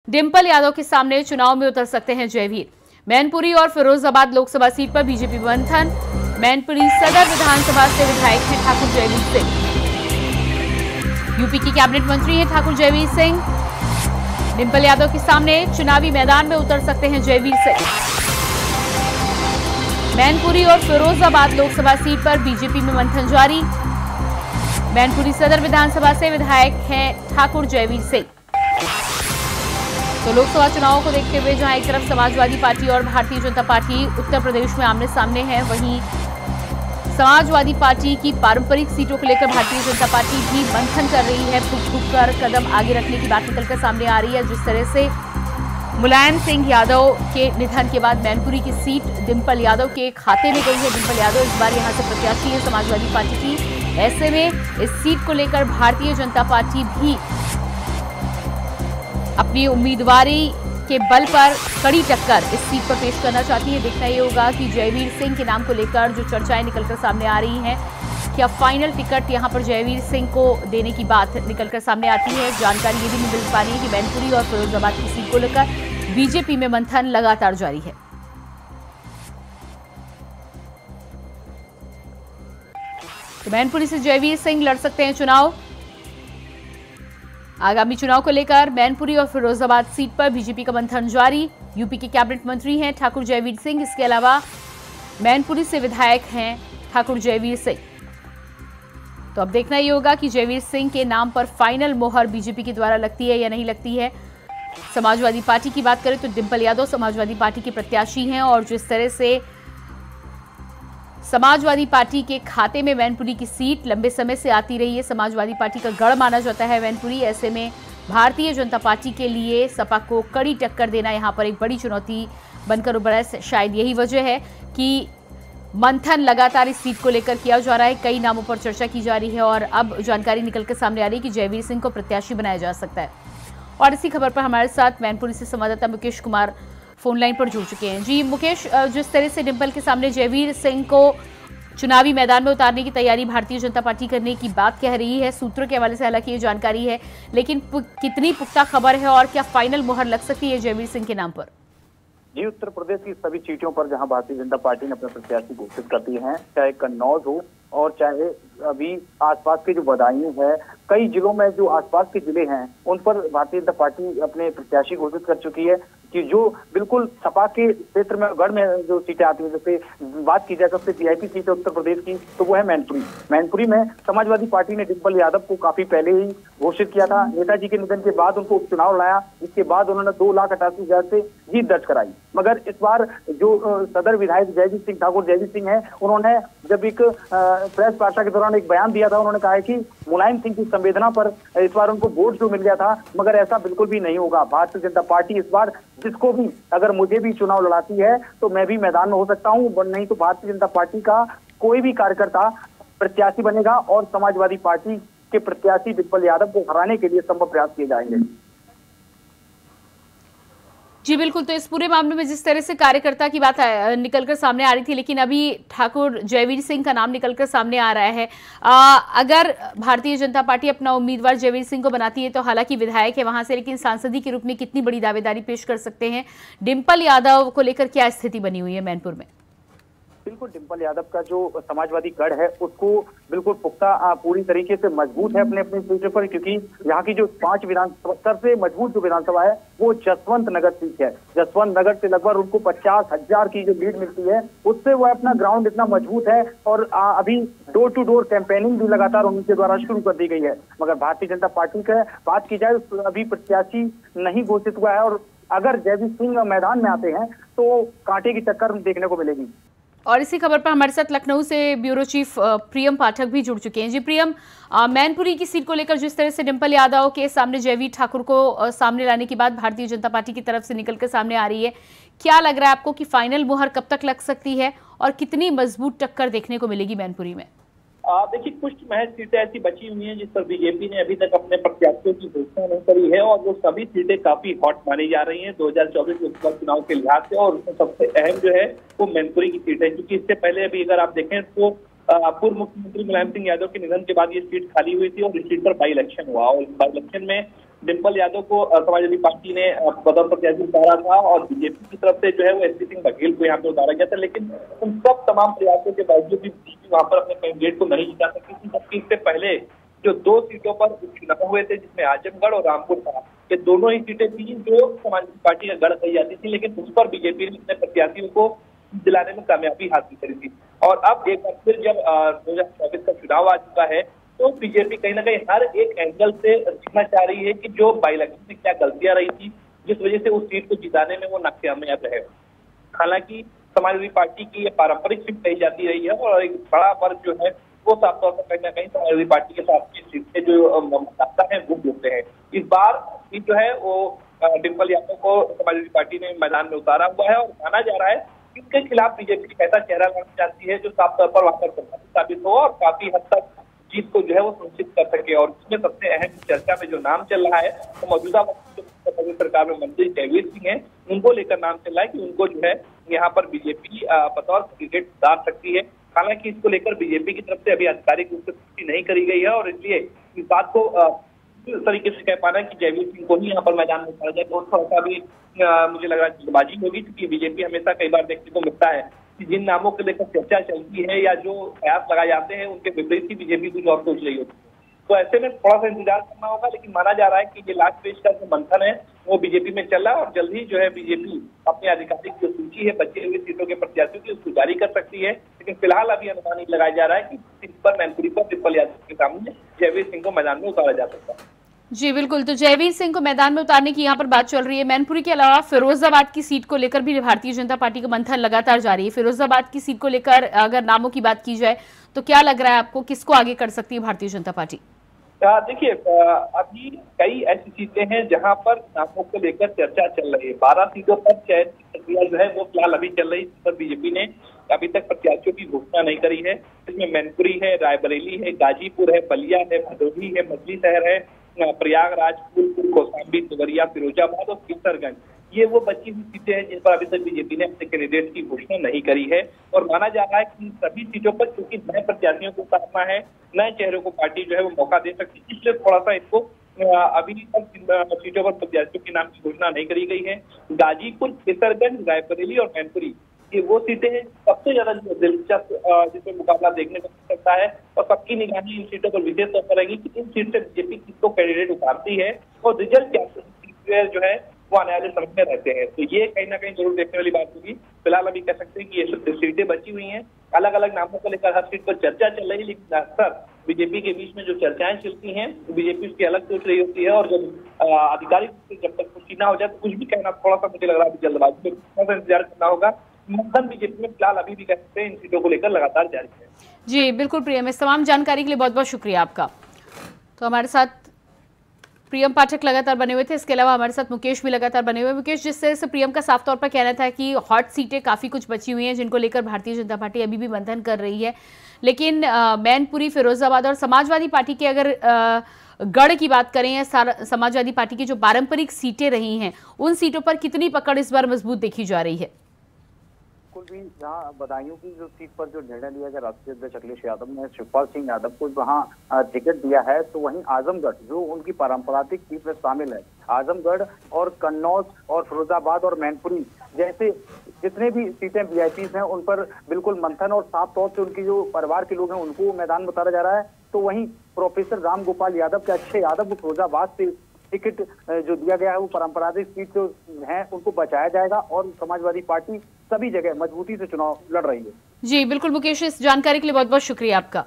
डिंपल यादव के सामने चुनाव में उतर सकते हैं जयवीर। मैनपुरी और फिरोजाबाद लोकसभा सीट पर बीजेपी मंथन। मैनपुरी सदर विधानसभा से विधायक हैं ठाकुर जयवीर सिंह। यूपी की कैबिनेट मंत्री हैं ठाकुर जयवीर सिंह। डिंपल यादव के सामने चुनावी मैदान में उतर सकते हैं जयवीर सिंह। मैनपुरी और फिरोजाबाद लोकसभा सीट पर बीजेपी में मंथन जारी। मैनपुरी सदर विधानसभा से विधायक हैं ठाकुर जयवीर सिंह। तो लोकसभा चुनावों को देखते हुए जहां एक तरफ समाजवादी पार्टी और भारतीय जनता पार्टी उत्तर प्रदेश में आमने सामने है, वहीं समाजवादी पार्टी की पारंपरिक सीटों को लेकर भारतीय जनता पार्टी भी मंथन कर रही है। फूक फूक कर कदम आगे रखने की बात निकलकर सामने आ रही है। जिस तरह से मुलायम सिंह यादव के निधन के बाद मैनपुरी की सीट डिंपल यादव के खाते में गई है। डिंपल यादव इस बार यहां से प्रत्याशी है समाजवादी पार्टी की। ऐसे में इस सीट को लेकर भारतीय जनता पार्टी भी अपनी उम्मीदवारी के बल पर कड़ी टक्कर इस सीट पर पेश करना चाहती है। देखना ये होगा कि जयवीर सिंह के नाम को लेकर जो चर्चाएं निकलकर सामने आ रही हैं, क्या फाइनल टिकट यहां पर जयवीर सिंह को देने की बात निकलकर सामने आती है। जानकारी ये भी मिल पा रही है कि मैनपुरी और फिरोजाबाद की सीट को लेकर बीजेपी में मंथन लगातार जारी है। तो मैनपुरी से जयवीर सिंह लड़ सकते हैं चुनाव। आगामी चुनाव को लेकर मैनपुरी और फिरोजाबाद सीट पर बीजेपी का मंथन जारी। यूपी के कैबिनेट मंत्री हैं ठाकुर जयवीर सिंह। इसके अलावा मैनपुरी से विधायक हैं ठाकुर जयवीर सिंह। तो अब देखना ये होगा कि जयवीर सिंह के नाम पर फाइनल मोहर बीजेपी के द्वारा लगती है या नहीं लगती है। समाजवादी पार्टी की बात करें तो डिंपल यादव समाजवादी पार्टी के प्रत्याशी हैं और जिस तरह से समाजवादी पार्टी के खाते में मैनपुरी की सीट लंबे समय से आती रही है, समाजवादी पार्टी का गढ़ माना जाता है मैनपुरी। ऐसे में भारतीय जनता पार्टी के लिए सपा को कड़ी टक्कर देना यहां पर एक बड़ी चुनौती बनकर उभरा है। शायद यही वजह है कि मंथन लगातार इस सीट को लेकर किया जा रहा है। कई नामों पर चर्चा की जा रही है और अब जानकारी निकलकर सामने आ रही है कि जयवीर सिंह को प्रत्याशी बनाया जा सकता है। और इसी खबर पर हमारे साथ मैनपुरी से संवाददाता मुकेश कुमार फोन लाइन पर जुड़ चुके हैं। जी मुकेश, जिस तरह से डिंपल के सामने जयवीर सिंह को चुनावी मैदान में उतारने की तैयारी भारतीय जनता पार्टी करने की बात कह रही है, सूत्रों के हवाले से हालांकि ये जानकारी है, लेकिन कितनी पुख्ता खबर है और क्या फाइनल मुहर लग सकती है जयवीर सिंह के नाम पर? जी, उत्तर प्रदेश की सभी सीटों पर जहां भारतीय जनता पार्टी ने अपने प्रत्याशी घोषित कर दिए हैं, चाहे कन्नौज हो और चाहे अभी आसपास के जो बदायूं है, कई जिलों में जो आसपास के जिले हैं उन पर भारतीय जनता पार्टी अपने प्रत्याशी घोषित कर चुकी है कि जो बिल्कुल सपा के क्षेत्र में गढ़ में जो सीटें आती हैं, जैसे बात की जाए सबसे वीआईपी सीट है उत्तर प्रदेश की तो वो है मैनपुरी। मैनपुरी में समाजवादी पार्टी ने डिंपल यादव को काफी पहले ही घोषित किया था। नेताजी के निधन के बाद उनको उपचुनाव लाया, जिसके बाद उन्होंने 2,88,000 से जीत दर्ज कराई। मगर इस बार जो सदर विधायक जयवीर सिंह ठाकुर जयवीर सिंह है, उन्होंने जब एक प्रेस वार्ता के दौरान एक बयान दिया था, उन्होंने कहा है कि मुलायम सिंह की संवेदना पर इस बार उनको वोट जो मिल गया था, मगर ऐसा बिल्कुल भी नहीं होगा। भारतीय जनता पार्टी इस बार जिसको भी, अगर मुझे भी चुनाव लड़ाती है तो मैं भी मैदान में हो सकता हूं, नहीं तो भारतीय जनता पार्टी का कोई भी कार्यकर्ता प्रत्याशी बनेगा और समाजवादी पार्टी के प्रत्याशी डिंपल यादव को हराने के लिए संभव प्रयास किए जाएंगे। जी बिल्कुल, तो इस पूरे मामले में जिस तरह से कार्यकर्ता की बात निकलकर सामने आ रही थी, लेकिन अभी ठाकुर जयवीर सिंह का नाम निकलकर सामने आ रहा है। अगर भारतीय जनता पार्टी अपना उम्मीदवार जयवीर सिंह को बनाती है तो हालांकि विधायक है वहां से, लेकिन सांसदी के रूप में कितनी बड़ी दावेदारी पेश कर सकते हैं? डिंपल यादव को लेकर क्या स्थिति बनी हुई है मैनपुर में? बिल्कुल, डिंपल यादव का जो समाजवादी गढ़ है उसको बिल्कुल पुख्ता पूरी तरीके से मजबूत है अपने अपने सीटों पर, क्योंकि यहाँ की जो 5 विधानसभा सबसे मजबूत जो विधानसभा है वो जसवंत नगर सीट है। जसवंत नगर से लगभग उनको 50,000 की जो लीड मिलती है, उससे वो अपना ग्राउंड इतना मजबूत है और अभी डोर टू डोर कैंपेनिंग भी लगातार उनके द्वारा शुरू कर दी गई है। मगर भारतीय जनता पार्टी का बात की जाए तो अभी प्रत्याशी नहीं घोषित हुआ है और अगर जयवीर सिंह मैदान में आते हैं तो कांटे की टक्कर देखने को मिलेगी। और इसी खबर पर हमारे साथ लखनऊ से ब्यूरो चीफ प्रियम पाठक भी जुड़ चुके हैं। जी प्रियम, मैनपुरी की सीट को लेकर जिस तरह से डिंपल यादव के सामने जयवीर ठाकुर को सामने लाने की बात भारतीय जनता पार्टी की तरफ से निकलकर सामने आ रही है, क्या लग रहा है आपको कि फाइनल मुहर कब तक लग सकती है और कितनी मजबूत टक्कर देखने को मिलेगी मैनपुरी में? देखिए, कुछ महज सीटें ऐसी बची हुई हैं जिस पर बीजेपी ने अभी तक अपने प्रत्याशियों की घोषणा नहीं करी है और वो सभी सीटें काफी हॉट मानी जा रही हैं 2024 लोकसभा चुनाव के लिहाज से। और उसमें सबसे अहम जो है वो मैनपुरी की सीट है, क्योंकि इससे पहले अभी अगर आप देखें तो पूर्व मुख्यमंत्री मुलायम सिंह यादव के निधन के बाद ये सीट खाली हुई थी और इस सीट पर बाई इलेक्शन हुआ और इस बाई इलेक्शन में डिम्पल यादव को समाजवादी पार्टी ने बतौर प्रत्याशी उतारा था और बीजेपी की तरफ से जो है वो एसपी सिंह बघेल को यहाँ पे उतारा गया था, लेकिन उन सब तमाम प्रयासों के बावजूद भी बीजेपी वहां पर अपने कैंडिडेट को नहीं जिता सकी थी। जबकि इससे पहले जो 2 सीटों पर उपचुनाव हुए थे, जिसमें आजमगढ़ और रामपुर था, ये दोनों ही सीटें थी जो समाजवादी पार्टी का गढ़ कही जाती थी, लेकिन उस पर बीजेपी ने अपने प्रत्याशियों को दिलाने में कामयाबी हासिल करी थी। और अब एक बार फिर जब 2024 का चुनाव आ चुका है तो बीजेपी कहीं ना कहीं हर एक एंगल से दिखना चाह रही है कि जो बाई इलेक्शन में क्या गलतियां रही थी जिस वजह से उस सीट को जिताने में वो नाकामयाब रहे। हालांकि समाजवादी पार्टी की ये पारंपरिक सीट कही जाती रही है और एक बड़ा वर्ग जो है वो साफ तौर पर कहीं ना कहीं समाजवादी पार्टी के साथ की सीटें जो मतदाता है वो बोलते हैं। इस बार सीट जो है वो डिम्पल यादव को समाजवादी पार्टी ने मैदान में उतारा हुआ है और माना जा रहा है कि उनके खिलाफ बीजेपी एक ऐसा चेहरा लाना चाहती है जो साफ तौर पर वहां पर प्रभावी साबित हो और काफी हद तक जीत को जो है वो सुनिश्चित कर सके। और इसमें सबसे अहम चर्चा में जो नाम चल रहा है तो मौजूदा वक्त सरकार में मंत्री जयवीर सिंह है, उनको लेकर नाम चल रहा है कि उनको जो है यहाँ पर बीजेपी बतौर कैंडिडेट उतार सकती है। हालांकि इसको लेकर बीजेपी की तरफ से अभी आधिकारिक रूप से पुष्टि नहीं करी गई है और इसलिए इस बात को इस तरीके से कह पाना कि जयवीर सिंह को ही यहाँ पर मैदान में उतारा जाए तो थोड़ा सा भी मुझे लग रहा है जल्दबाजी होगी, क्योंकि बीजेपी हमेशा कई बार देखने को मिलता है कि जिन नामों को लेकर चर्चा चलती है या जो प्रयास लगाए जाते हैं उनके विपरीत ही बीजेपी कुछ और सोच रही होती है। तो ऐसे में थोड़ा सा इंतजार करना होगा, लेकिन माना जा रहा है कि ये लास्ट पेज का जो मंथन है वो बीजेपी में चल रहा है और जल्द ही जो है बीजेपी अपनी आधिकारिक जो सूची है बची हुई सीटों के प्रत्याशियों की उसको जारी कर सकती है। लेकिन फिलहाल अभी अनुमान नहीं लगाया जा रहा है कि सीट पर मैनपुरी पर डिम्पल यादव के सामने जयवीर सिंह को मैदान में उतारा जा सकता है। जी बिल्कुल, तो जयवीर सिंह को मैदान में उतारने की यहाँ पर बात चल रही है। मैनपुरी के अलावा फिरोजाबाद की सीट को लेकर भी भारतीय जनता पार्टी का मंथन लगातार जारी है। फिरोजाबाद की सीट को लेकर अगर नामों की बात की जाए तो क्या लग रहा है आपको, किसको आगे कर सकती है भारतीय जनता पार्टी? देखिए, अभी कई ऐसी सीटें हैं जहां पर नामों को लेकर चर्चा चल रही है। 12 सीटों पर चयन की प्रक्रिया जो है वो फिलहाल अभी चल रही है, जिस पर बीजेपी ने अभी तक प्रत्याशियों की घोषणा नहीं करी है। इसमें मैनपुरी है, रायबरेली है, गाजीपुर है, बलिया है, भदोही है, मछली शहर है, प्रयागराज, फूलपुर, कौशाम्बी, देवरिया, फिरोजाबाद और किशनगंज, ये वो बची हुई सीटें हैं जिन पर अभी तक बीजेपी ने अपने कैंडिडेट की घोषणा नहीं करी है। और माना जा रहा है कि इन सभी सीटों पर क्योंकि नए प्रत्याशियों को उतारना है, नए चेहरों को पार्टी जो है वो मौका दे सकती है, इसलिए थोड़ा सा इसको अभी तक सीटों पर प्रत्याशियों के नाम की घोषणा नहीं करी गई है। गाजीपुर, किशनगंज, रायबरेली और मैनपुरी, ये वो सीटें हैं सबसे ज्यादा दिलचस्प जिसमें मुकाबला देखने को मिल सकता है और सबकी निगाहें इन सीटों पर विशेष तौर पर रहेगी कि इन सीट से बीजेपी किसको कैंडिडेट उतारती है और रिजल्ट क्या जो है वो आने वाले समय में रहते हैं। तो ये कहीं ना कहीं जरूर देखने वाली बात होगी। फिलहाल अभी कह सकते हैं कि ये सीटें बची हुई हैं, अलग अलग नामों को लेकर हर सीट पर चर्चा चल रही है, लेकिन अक्सर बीजेपी के बीच में जो चर्चाएं चलती हैं बीजेपी उसकी अलग सोच रही होती है और जब आधिकारिक रूप से जब तक पुष्टि ना हो जाए तो कुछ भी कहना थोड़ा सा मुझे लग रहा है जल्दबाजी में थोड़ा सा इंतजार करना होगा। मंथन बीजेपी में फिलहाल अभी भी कह सकते हैं इन सीटों को लेकर लगातार जारी है। जी बिल्कुल प्रियम, इस तमाम जानकारी के लिए बहुत बहुत शुक्रिया आपका। तो हमारे साथ प्रियम पाठक लगातार बने हुए थे, इसके अलावा हमारे साथ मुकेश भी लगातार बने हुए। मुकेश, जिस तरह से प्रियम का साफ तौर पर कहना था कि हॉट सीटें काफ़ी कुछ बची हुई हैं जिनको लेकर भारतीय जनता पार्टी अभी भी मंथन कर रही है, लेकिन मैनपुरी, फिरोजाबाद और समाजवादी पार्टी के अगर गढ़ की बात करें या समाजवादी पार्टी की जो पारंपरिक सीटें रही हैं उन सीटों पर कितनी पकड़ इस बार मजबूत देखी जा रही है? बिल्कुल भी जहाँ बदायूं की जो सीट पर जो निर्णय लिया गया राष्ट्रीय अध्यक्ष अखिलेश यादव ने शिवपाल सिंह यादव को वहाँ टिकट दिया है, तो वहीं आजमगढ़ जो उनकी पारंपरिक सीट में शामिल है, आजमगढ़ और कन्नौज और फिरोजाबाद और मैनपुरी जैसे जितने भी सीटें वीआईपी हैं उन पर बिल्कुल मंथन और साफ तौर से उनकी जो परिवार के लोग हैं उनको मैदान में उतारा जा रहा है। तो वहीं प्रोफेसर राम गोपाल यादव के अच्छे यादव को फिरोजाबाद से टिकट जो दिया गया है वो पारंपरिक सीट जो है उनको बचाया जाएगा और समाजवादी पार्टी सभी जगह मजबूती से चुनाव लड़ रही है। जी बिल्कुल मुकेश, इस जानकारी के लिए बहुत बहुत शुक्रिया आपका।